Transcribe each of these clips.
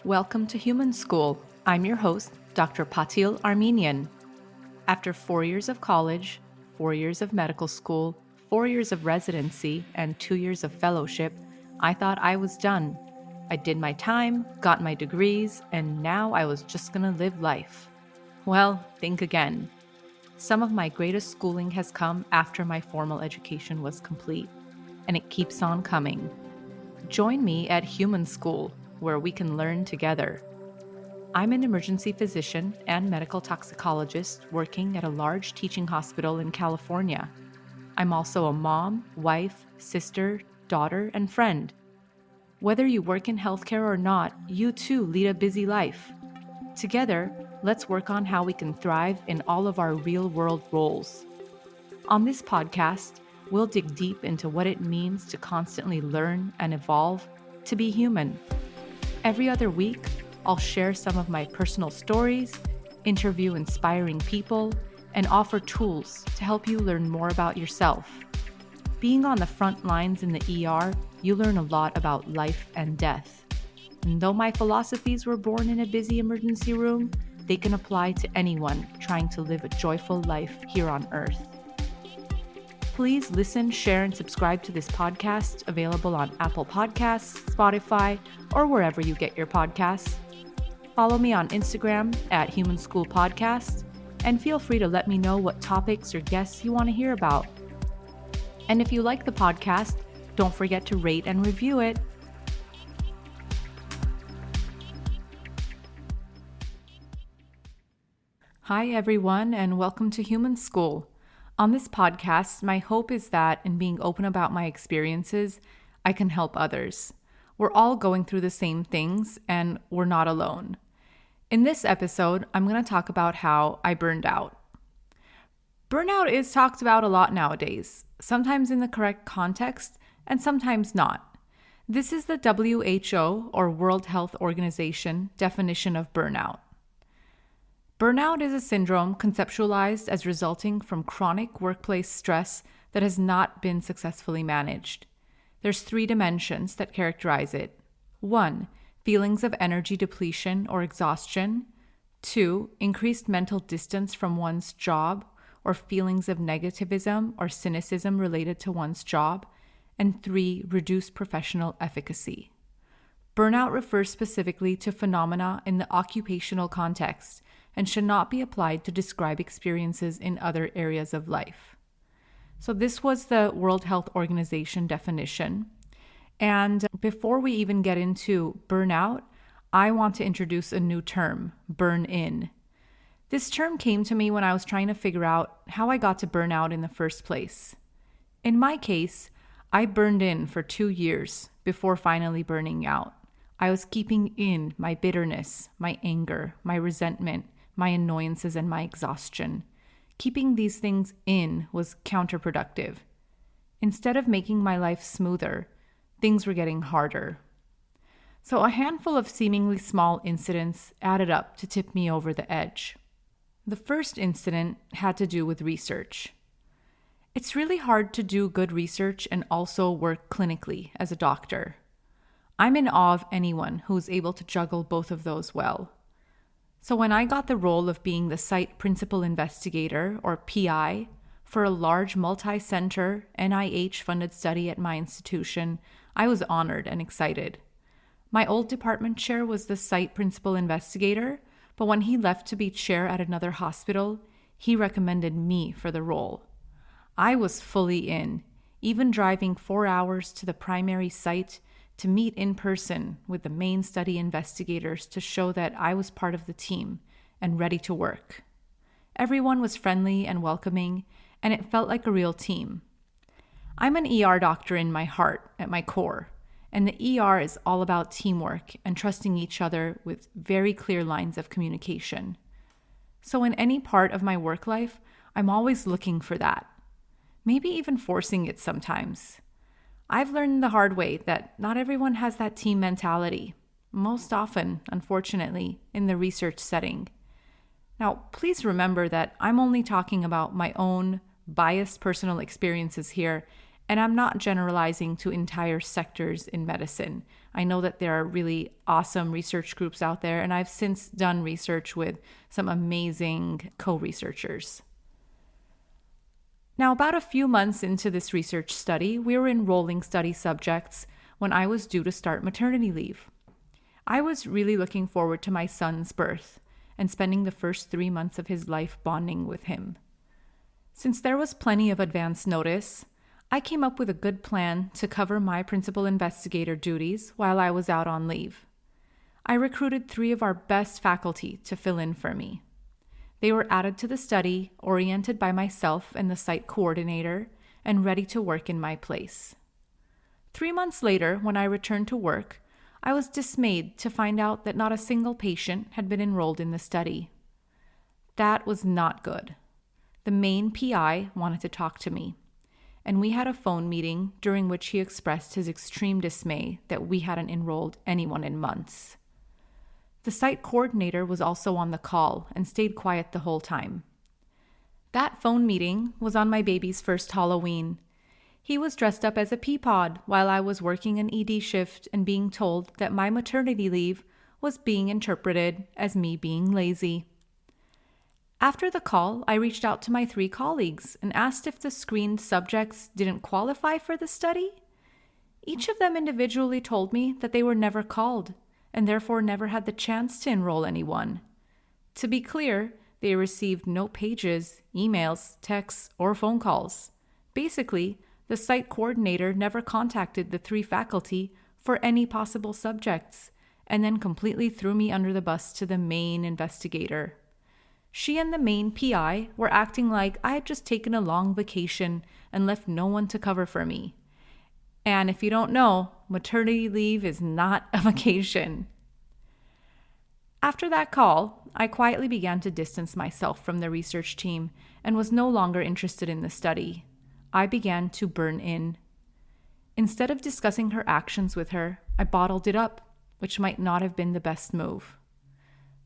Welcome to Human School. I'm your host, Dr. Patil Armenian. After 4 years of college, 4 years of medical school, 4 years of residency, and 2 years of fellowship, I thought I was done. I did my time, got my degrees, and now I was just gonna live life. Well, think again. Some of my greatest schooling has come after my formal education was complete, and it keeps on coming. Join me at Human School, where we can learn together. I'm an emergency physician and medical toxicologist working at a large teaching hospital in California. I'm also a mom, wife, sister, daughter, and friend. Whether you work in healthcare or not, you too lead a busy life. Together, let's work on how we can thrive in all of our real-world roles. On this podcast, we'll dig deep into what it means to constantly learn and evolve, to be human. Every other week, I'll share some of my personal stories, interview inspiring people, and offer tools to help you learn more about yourself. Being on the front lines in the ER, you learn a lot about life and death. And though my philosophies were born in a busy emergency room, they can apply to anyone trying to live a joyful life here on Earth. Please listen, share, and subscribe to this podcast, available on Apple Podcasts, Spotify, or wherever you get your podcasts. Follow me on Instagram at Human School Podcast, and feel free to let me know what topics or guests you want to hear about. And if you like the podcast, don't forget to rate and review it. Hi, everyone, and welcome to Human School. On this podcast, my hope is that in being open about my experiences, I can help others. We're all going through the same things, and we're not alone. In this episode, I'm going to talk about how I burned out. Burnout is talked about a lot nowadays, sometimes in the correct context and sometimes not. This is the WHO, or World Health Organization, definition of burnout. Burnout is a syndrome conceptualized as resulting from chronic workplace stress that has not been successfully managed. There's 3 dimensions that characterize it. 1, feelings of energy depletion or exhaustion. 2, increased mental distance from one's job or feelings of negativism or cynicism related to one's job. And 3, reduced professional efficacy. Burnout refers specifically to phenomena in the occupational context and should not be applied to describe experiences in other areas of life. So this was the World Health Organization definition. And before we even get into burnout, I want to introduce a new term, burn-in. This term came to me when I was trying to figure out how I got to burnout in the first place. In my case, I burned in for 2 years before finally burning out. I was keeping in my bitterness, my anger, my resentment, my annoyances, and my exhaustion. Keeping these things in was counterproductive. Instead of making my life smoother, things were getting harder. So a handful of seemingly small incidents added up to tip me over the edge. The first incident had to do with research. It's really hard to do good research and also work clinically as a doctor. I'm in awe of anyone who's able to juggle both of those well. So when I got the role of being the site principal investigator, or PI, for a large multi-center NIH-funded study at my institution, I was honored and excited. My old department chair was the site principal investigator, but when he left to be chair at another hospital, he recommended me for the role. I was fully in, even driving 4 hours to the primary site to meet in person with the main study investigators to show that I was part of the team and ready to work. Everyone was friendly and welcoming, and it felt like a real team. I'm an ER doctor in my heart, at my core, and the ER is all about teamwork and trusting each other with very clear lines of communication. So in any part of my work life, I'm always looking for that, maybe even forcing it sometimes. I've learned the hard way that not everyone has that team mentality, most often, unfortunately, in the research setting. Now, please remember that I'm only talking about my own biased personal experiences here, And I'm not generalizing to entire sectors in medicine. I know that there are really awesome research groups out there, and I've since done research with some amazing co-researchers. Now, about a few months into this research study, we were enrolling study subjects when I was due to start maternity leave. I was really looking forward to my son's birth and spending the first 3 months of his life bonding with him. Since there was plenty of advance notice, I came up with a good plan to cover my principal investigator duties while I was out on leave. I recruited 3 of our best faculty to fill in for me. They were added to the study, oriented by myself and the site coordinator, and ready to work in my place. 3 months later, when I returned to work, I was dismayed to find out that not a single patient had been enrolled in the study. That was not good. The main PI wanted to talk to me, and we had a phone meeting during which he expressed his extreme dismay that we hadn't enrolled anyone in months. The site coordinator was also on the call and stayed quiet the whole time. That phone meeting was on my baby's first Halloween. He was dressed up as a pea-pod while I was working an ED shift and being told that my maternity leave was being interpreted as me being lazy. After the call, I reached out to my 3 colleagues and asked if the screened subjects didn't qualify for the study. Each of them individually told me that they were never called and therefore never had the chance to enroll anyone. To be clear, they received no pages, emails, texts, or phone calls. Basically, the site coordinator never contacted the 3 faculty for any possible subjects and then completely threw me under the bus to the main investigator. She and the main PI were acting like I had just taken a long vacation and left no one to cover for me. And if you don't know, maternity leave is not a vacation. After that call, I quietly began to distance myself from the research team and was no longer interested in the study. I began to burn in. Instead of discussing her actions with her, I bottled it up, which might not have been the best move.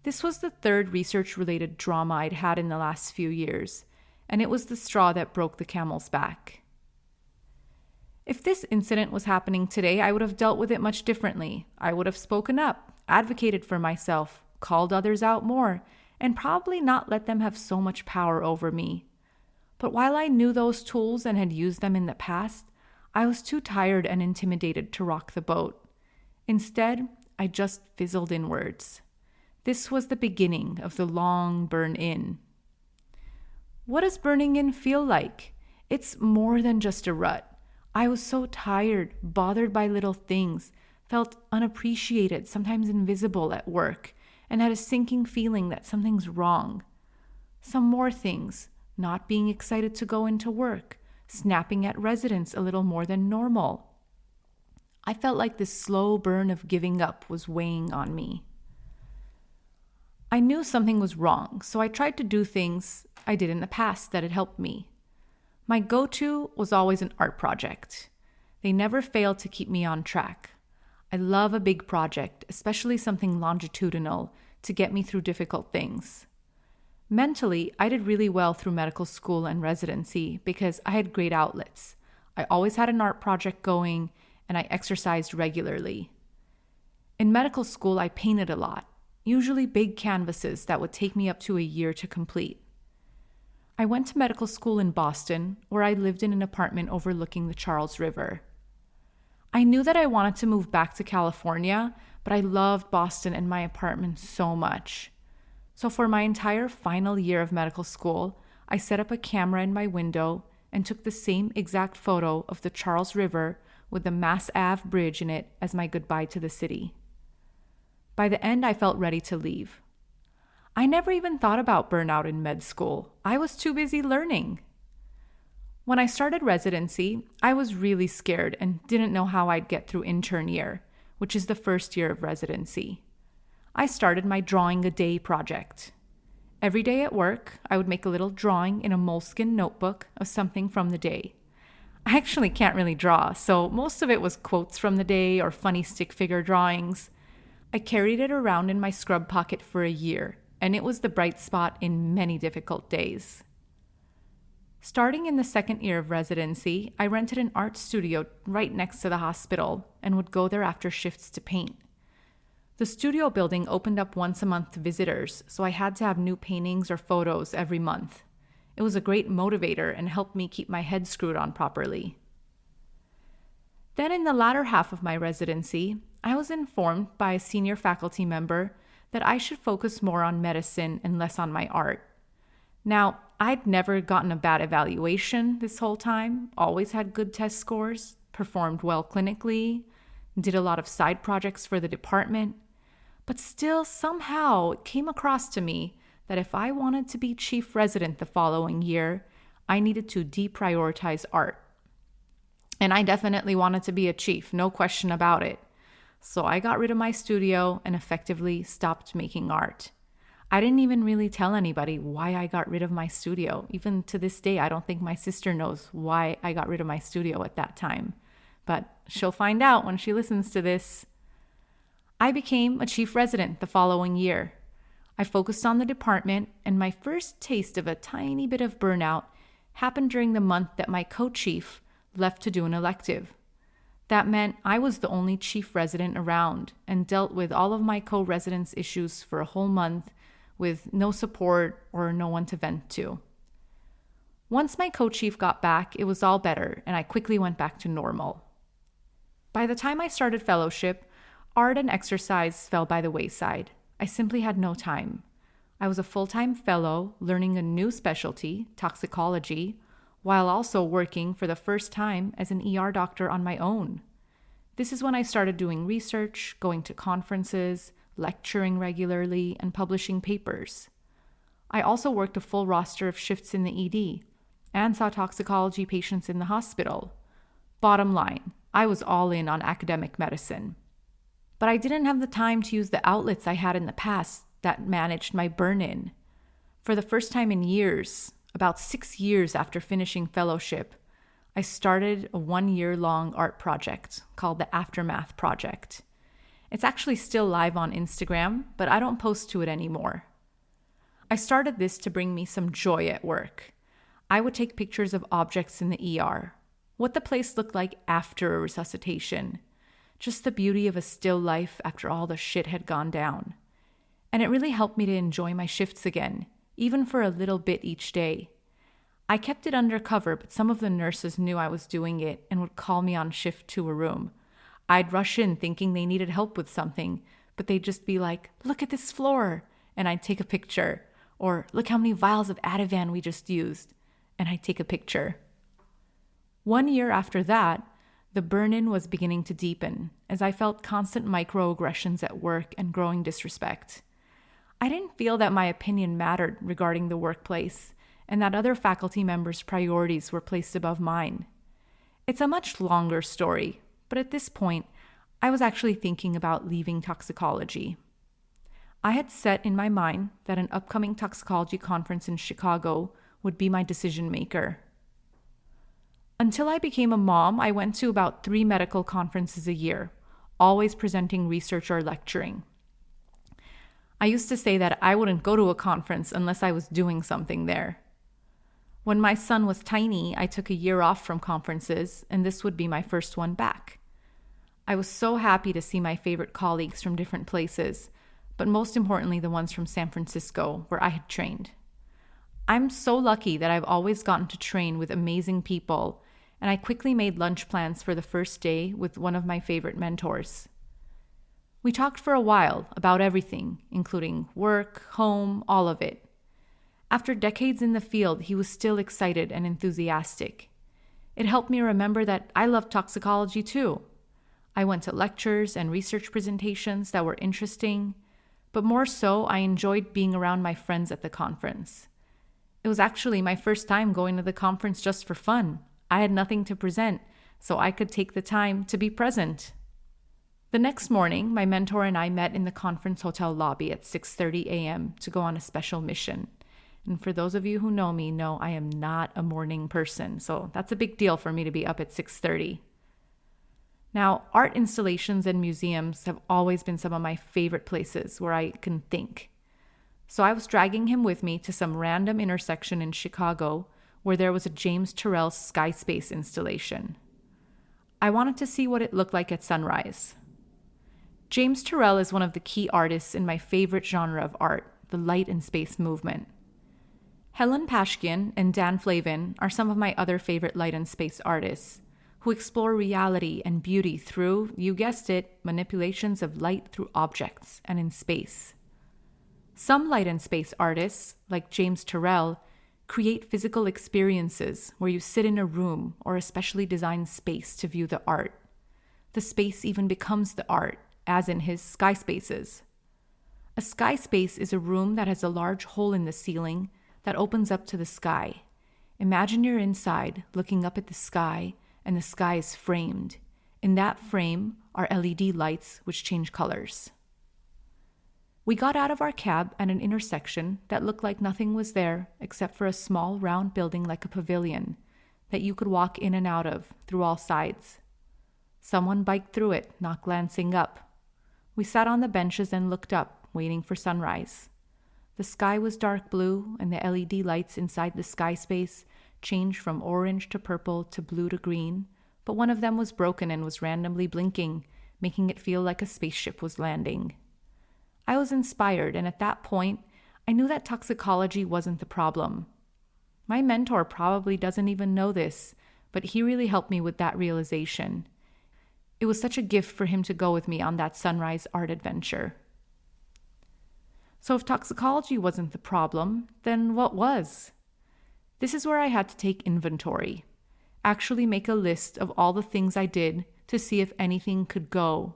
This was the 3rd research-related drama I'd had in the last few years, and it was the straw that broke the camel's back. If this incident was happening today, I would have dealt with it much differently. I would have spoken up, advocated for myself, called others out more, and probably not let them have so much power over me. But while I knew those tools and had used them in the past, I was too tired and intimidated to rock the boat. Instead, I just fizzled inwards. This was the beginning of the long burn-in. What does burning in feel like? It's more than just a rut. I was so tired, bothered by little things, felt unappreciated, sometimes invisible at work, and had a sinking feeling that something's wrong. Some more things, not being excited to go into work, snapping at residents a little more than normal. I felt like this slow burn of giving up was weighing on me. I knew something was wrong, so I tried to do things I did in the past that had helped me. My go-to was always an art project. They never failed to keep me on track. I love a big project, especially something longitudinal, to get me through difficult things. Mentally, I did really well through medical school and residency because I had great outlets. I always had an art project going, and I exercised regularly. In medical school, I painted a lot, usually big canvases that would take me up to a year to complete. I went to medical school in Boston, where I lived in an apartment overlooking the Charles River. I knew that I wanted to move back to California, but I loved Boston and my apartment so much. So for my entire final year of medical school, I set up a camera in my window and took the same exact photo of the Charles River with the Mass Ave bridge in it as my goodbye to the city. By the end, I felt ready to leave. I never even thought about burnout in med school. I was too busy learning. When I started residency, I was really scared and didn't know how I'd get through intern year, which is the first year of residency. I started my drawing a day project. Every day at work, I would make a little drawing in a moleskin notebook of something from the day. I actually can't really draw, so most of it was quotes from the day or funny stick figure drawings. I carried it around in my scrub pocket for a year, and it was the bright spot in many difficult days. Starting in the second year of residency, I rented an art studio right next to the hospital and would go there after shifts to paint. The studio building opened up once a month to visitors, so I had to have new paintings or photos every month. It was a great motivator and helped me keep my head screwed on properly. Then in the latter half of my residency, I was informed by a senior faculty member that I should focus more on medicine and less on my art. Now, I'd never gotten a bad evaluation this whole time, always had good test scores, performed well clinically, did a lot of side projects for the department, but still somehow it came across to me that if I wanted to be chief resident the following year, I needed to deprioritize art. And I definitely wanted to be a chief, no question about it. So I got rid of my studio and effectively stopped making art. I didn't even really tell anybody why I got rid of my studio. Even to this day, I don't think my sister knows why I got rid of my studio at that time. But she'll find out when she listens to this. I became a chief resident the following year. I focused on the department, and my first taste of a tiny bit of burnout happened during the month that my co-chief left to do an elective. That meant I was the only chief resident around and dealt with all of my co-residents' issues for a whole month with no support or no one to vent to. Once my co-chief got back, it was all better, and I quickly went back to normal. By the time I started fellowship, art and exercise fell by the wayside. I simply had no time. I was a full-time fellow learning a new specialty, toxicology, while also working for the first time as an ER doctor on my own. This is when I started doing research, going to conferences, lecturing regularly, and publishing papers. I also worked a full roster of shifts in the ED and saw toxicology patients in the hospital. Bottom line, I was all in on academic medicine. But I didn't have the time to use the outlets I had in the past that managed my burn-in. For the first time in years, about 6 years after finishing fellowship, I started a 1-year-long art project called the Aftermath Project. It's actually still live on Instagram, but I don't post to it anymore. I started this to bring me some joy at work. I would take pictures of objects in the ER, what the place looked like after a resuscitation, just the beauty of a still life after all the shit had gone down. And it really helped me to enjoy my shifts again, even for a little bit each day. I kept it undercover, but some of the nurses knew I was doing it and would call me on shift to a room. I'd rush in thinking they needed help with something, but they'd just be like, "Look at this floor," and I'd take a picture. Or, "Look how many vials of Ativan we just used," and I'd take a picture. 1 year after that, the burn-in was beginning to deepen as I felt constant microaggressions at work and growing disrespect. I didn't feel that my opinion mattered regarding the workplace and that other faculty members' priorities were placed above mine. It's a much longer story, but at this point, I was actually thinking about leaving toxicology. I had set in my mind that an upcoming toxicology conference in Chicago would be my decision maker. Until I became a mom, I went to about 3 medical conferences a year, always presenting research or lecturing. I used to say that I wouldn't go to a conference unless I was doing something there. When my son was tiny, I took a year off from conferences, and this would be my first one back. I was so happy to see my favorite colleagues from different places, but most importantly, the ones from San Francisco, where I had trained. I'm so lucky that I've always gotten to train with amazing people, and I quickly made lunch plans for the first day with one of my favorite mentors. We talked for a while about everything, including work, home, all of it. After decades in the field, he was still excited and enthusiastic. It helped me remember that I love toxicology too. I went to lectures and research presentations that were interesting, but more so, I enjoyed being around my friends at the conference. It was actually my first time going to the conference just for fun. I had nothing to present, so I could take the time to be present. The next morning, my mentor and I met in the conference hotel lobby at 6:30 a.m. to go on a special mission. And for those of you who know me, know I am not a morning person, so that's a big deal for me to be up at 6:30. Now, art installations and museums have always been some of my favorite places where I can think. So I was dragging him with me to some random intersection in Chicago where there was a James Turrell sky space installation. I wanted to see what it looked like at sunrise. James Turrell is one of the key artists in my favorite genre of art, the light and space movement. Helen Pashkian and Dan Flavin are some of my other favorite light and space artists who explore reality and beauty through, you guessed it, manipulations of light through objects and in space. Some light and space artists, like James Turrell, create physical experiences where you sit in a room or a specially designed space to view the art. The space even becomes the art, as in his sky spaces. A sky space is a room that has a large hole in the ceiling that opens up to the sky. Imagine you're inside, looking up at the sky, and the sky is framed. In that frame are LED lights which change colors. We got out of our cab at an intersection that looked like nothing was there except for a small round building like a pavilion that you could walk in and out of through all sides. Someone biked through it, not glancing up. We sat on the benches and looked up, waiting for sunrise. The sky was dark blue, and the LED lights inside the sky space changed from orange to purple to blue to green, but one of them was broken and was randomly blinking, making it feel like a spaceship was landing. I was inspired, and at that point, I knew that toxicology wasn't the problem. My mentor probably doesn't even know this, but he really helped me with that realization. It was such a gift for him to go with me on that sunrise art adventure. So if toxicology wasn't the problem, then what was? This is where I had to take inventory, actually make a list of all the things I did to see if anything could go.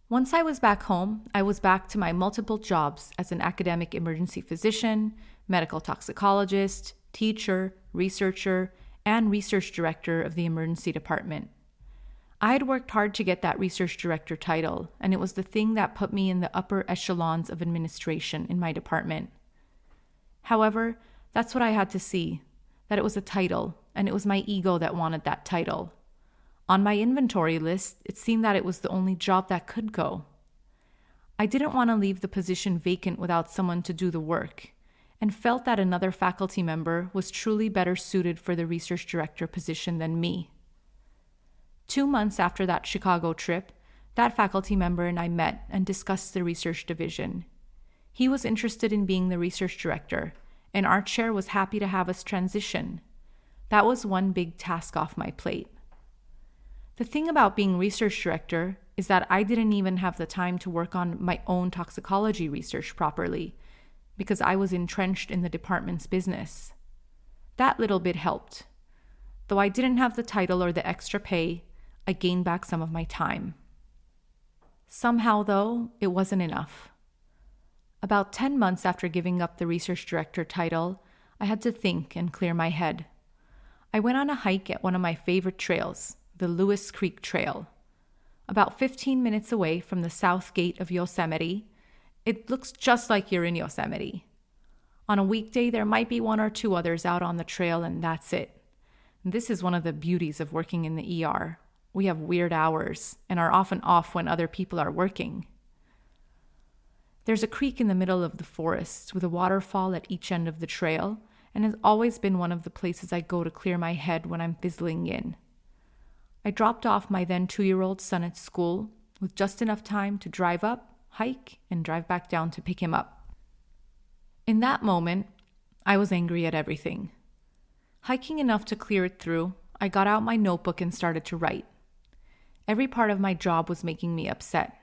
Once I was back home, I was back to my multiple jobs as an academic emergency physician, medical toxicologist, teacher, researcher, and research director of the emergency department. I had worked hard to get that research director title, and it was the thing that put me in the upper echelons of administration in my department. However, that's what I had to see, that it was a title, and it was my ego that wanted that title. On my inventory list, it seemed that it was the only job that could go. I didn't want to leave the position vacant without someone to do the work, and felt that another faculty member was truly better suited for the research director position than me. 2 months after that Chicago trip, that faculty member and I met and discussed the research division. He was interested in being the research director, and our chair was happy to have us transition. That was one big task off my plate. The thing about being research director is that I didn't even have the time to work on my own toxicology research properly, because I was entrenched in the department's business. That little bit helped. Though I didn't have the title or the extra pay, I gained back some of my time. Somehow, though, it wasn't enough. About 10 months after giving up the research director title, I had to think and clear my head. I went on a hike at one of my favorite trails, the Lewis Creek Trail. About 15 minutes away from the south gate of Yosemite, it looks just like you're in Yosemite. On a weekday, there might be 1 or 2 others out on the trail, and that's it. This is one of the beauties of working in the ER. We have weird hours and are often off when other people are working. There's a creek in the middle of the forest with a waterfall at each end of the trail, and has always been one of the places I go to clear my head when I'm fizzling in. I dropped off my then 2-year-old son at school with just enough time to drive up, hike, and drive back down to pick him up. In that moment, I was angry at everything. Hiking enough to clear it through, I got out my notebook and started to write. Every part of my job was making me upset.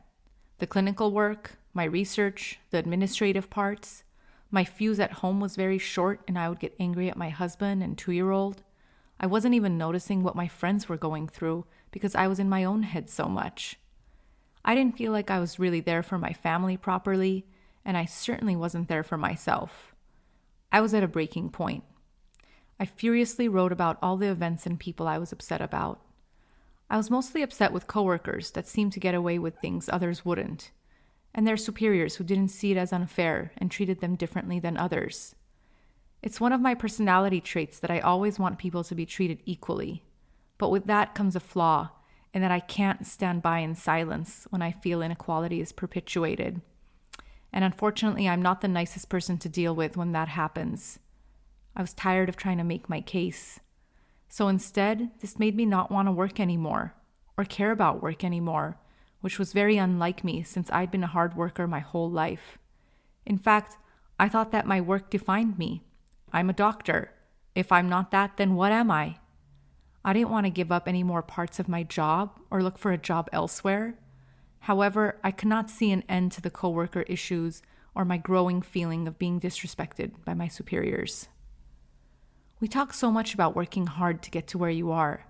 The clinical work, my research, the administrative parts. My fuse at home was very short, and I would get angry at my husband and 2-year-old. I wasn't even noticing what my friends were going through because I was in my own head so much. I didn't feel like I was really there for my family properly, and I certainly wasn't there for myself. I was at a breaking point. I furiously wrote about all the events and people I was upset about. I was mostly upset with coworkers that seemed to get away with things others wouldn't, and their superiors who didn't see it as unfair and treated them differently than others. It's one of my personality traits that I always want people to be treated equally, but with that comes a flaw, in that I can't stand by in silence when I feel inequality is perpetuated. And unfortunately, I'm not the nicest person to deal with when that happens. I was tired of trying to make my case. So instead, this made me not want to work anymore or care about work anymore, which was very unlike me since I'd been a hard worker my whole life. In fact, I thought that my work defined me. I'm a doctor. If I'm not that, then what am I? I didn't want to give up any more parts of my job or look for a job elsewhere. However, I could not see an end to the coworker issues or my growing feeling of being disrespected by my superiors. We talk so much about working hard to get to where you are.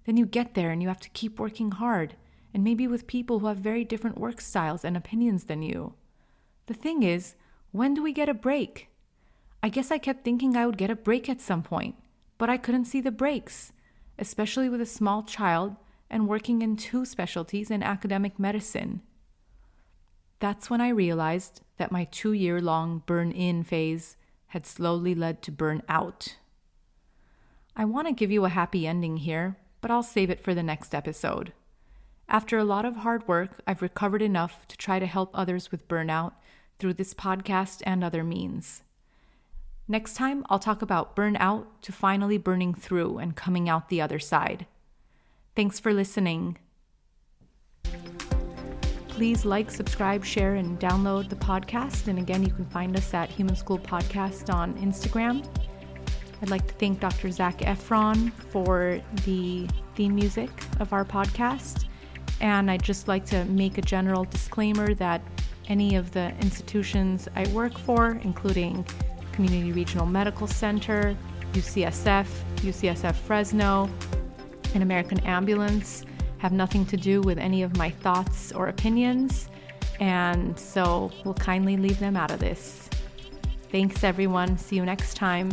Then you get there and you have to keep working hard, and maybe with people who have very different work styles and opinions than you. The thing is, when do we get a break? I guess I kept thinking I would get a break at some point, but I couldn't see the breaks, especially with a small child and working in 2 specialties in academic medicine. That's when I realized that my 2-year-long burn-in phase had slowly led to burnout. I want to give you a happy ending here, but I'll save it for the next episode. After a lot of hard work, I've recovered enough to try to help others with burnout through this podcast and other means. Next time, I'll talk about burnout to finally burning through and coming out the other side. Thanks for listening. Please like, subscribe, share, and download the podcast. And again, you can find us at Human School Podcast on Instagram. I'd like to thank Dr. Zach Effron for the theme music of our podcast. And I'd just like to make a general disclaimer that any of the institutions I work for, including Community Regional Medical Center, UCSF Fresno, and American Ambulance, have nothing to do with any of my thoughts or opinions, and so we'll kindly leave them out of this. Thanks, everyone. See you next time.